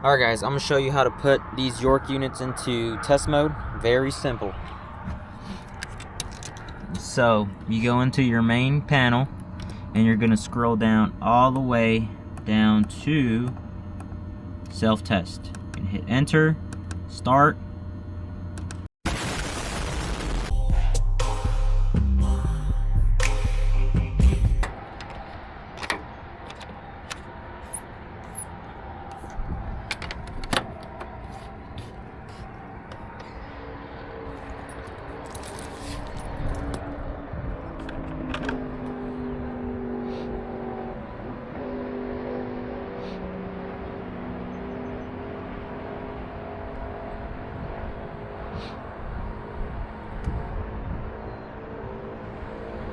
Alright guys, I'm going to show you how to put these York units into test mode. Very simple. So, you go into your main panel and you're going to scroll down all the way down to self-test. You can hit enter, start.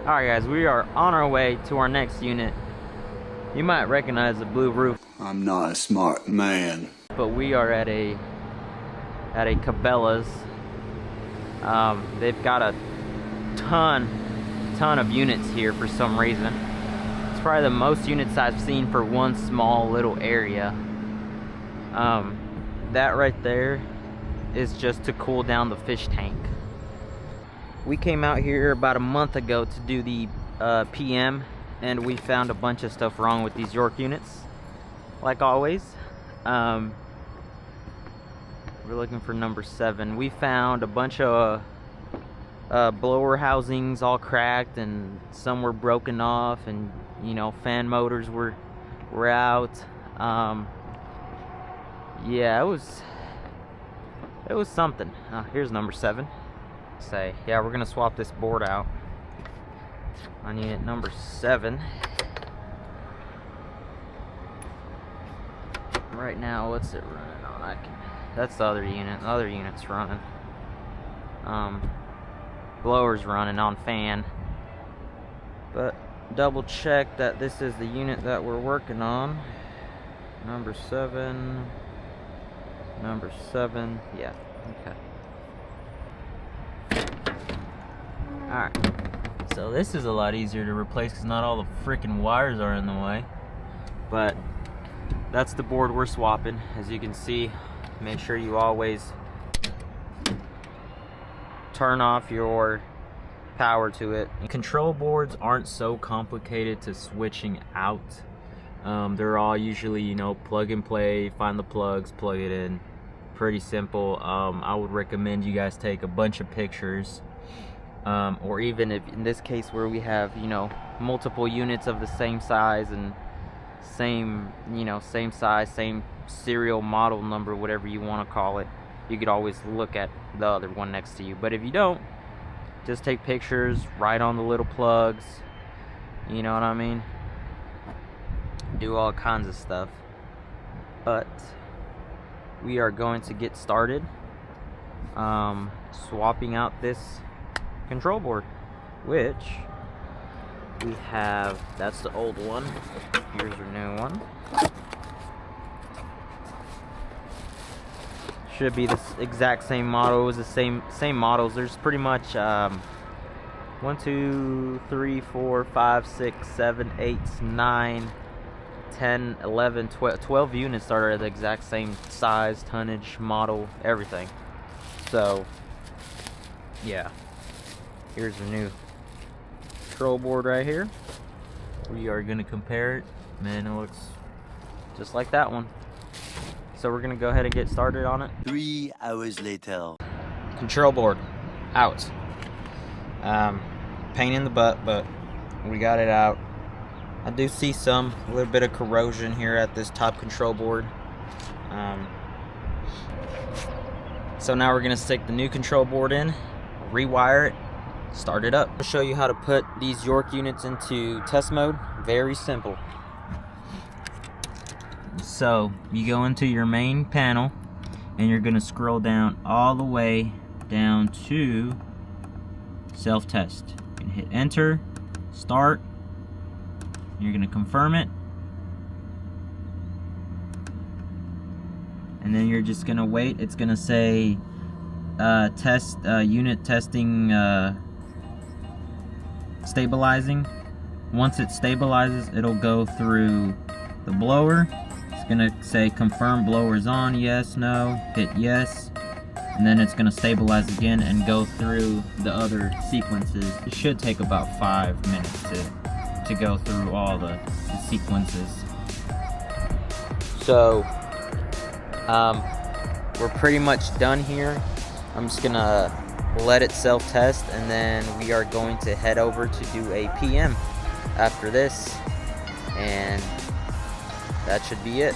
Alright guys, we are on our way to our next unit. You might recognize the blue roof. I'm not a smart man. But we are at a Cabela's. They've got a ton of units here for some reason. It's probably the most units I've seen for one small little area. That right there is just to cool down the fish tank. We came out here about a month ago to do the PM, and we found a bunch of stuff wrong with these York units, like always. We're looking for number 7. We found a bunch of blower housings all cracked, and some were broken off, and you know, fan motors were out. Yeah, it was something. Here's number 7. Say, yeah, we're gonna swap this board out on unit number 7. Right now, what's it running on? That's the other unit. The other unit's running. Blower's running on fan. But double check that this is the unit that we're working on. Number 7. Number 7. Yeah. Okay. Alright, so this is a lot easier to replace because not all the freaking wires are in the way. But that's the board we're swapping. As you can see, make sure you always turn off your power to it. Control boards aren't so complicated to switching out. They're all usually, you know, plug and play, find the plugs, plug it in. Pretty simple. I would recommend you guys take a bunch of pictures. Or even if in this case where we have, you know, multiple units of the same size and same, you know, same size, same serial model number, whatever you want to call it, you could always look at the other one next to you. But if you don't, just take pictures, write on the little plugs, you know what I mean? Do all kinds of stuff. But we are going to get started swapping out this control board, which we have. That's the old one. Here's our new one. Should be the exact same model. It was the same models. There's pretty much 1, 2, 3, 4, 5, 6, 7, 8, 9, 10, 11, 12 units that are the exact same size, tonnage, model, everything. So yeah. Here's the new control board right here. We are going to compare it. Man, it looks just like that one. So we're going to go ahead and get started on it. 3 hours later. Control board out. Pain in the butt, but we got it out. I do see a little bit of corrosion here at this top control board. So now we're going to stick the new control board in, rewire it, start it up. I'll show you how to put these York units into test mode. Very simple. So you go into your main panel and you're going to scroll down all the way down to self-test. You can hit enter, start. You're going to confirm it, and then you're just going to wait. It's going to say test unit testing stabilizing. Once it stabilizes, it'll go through the blower. It's gonna say confirm blowers on, yes, no, hit yes, and then it's gonna stabilize again and go through the other sequences. It should take about 5 minutes to go through all the sequences. So we're pretty much done here. I'm just gonna let it self-test, and then we are going to head over to do a PM after this, and that should be it.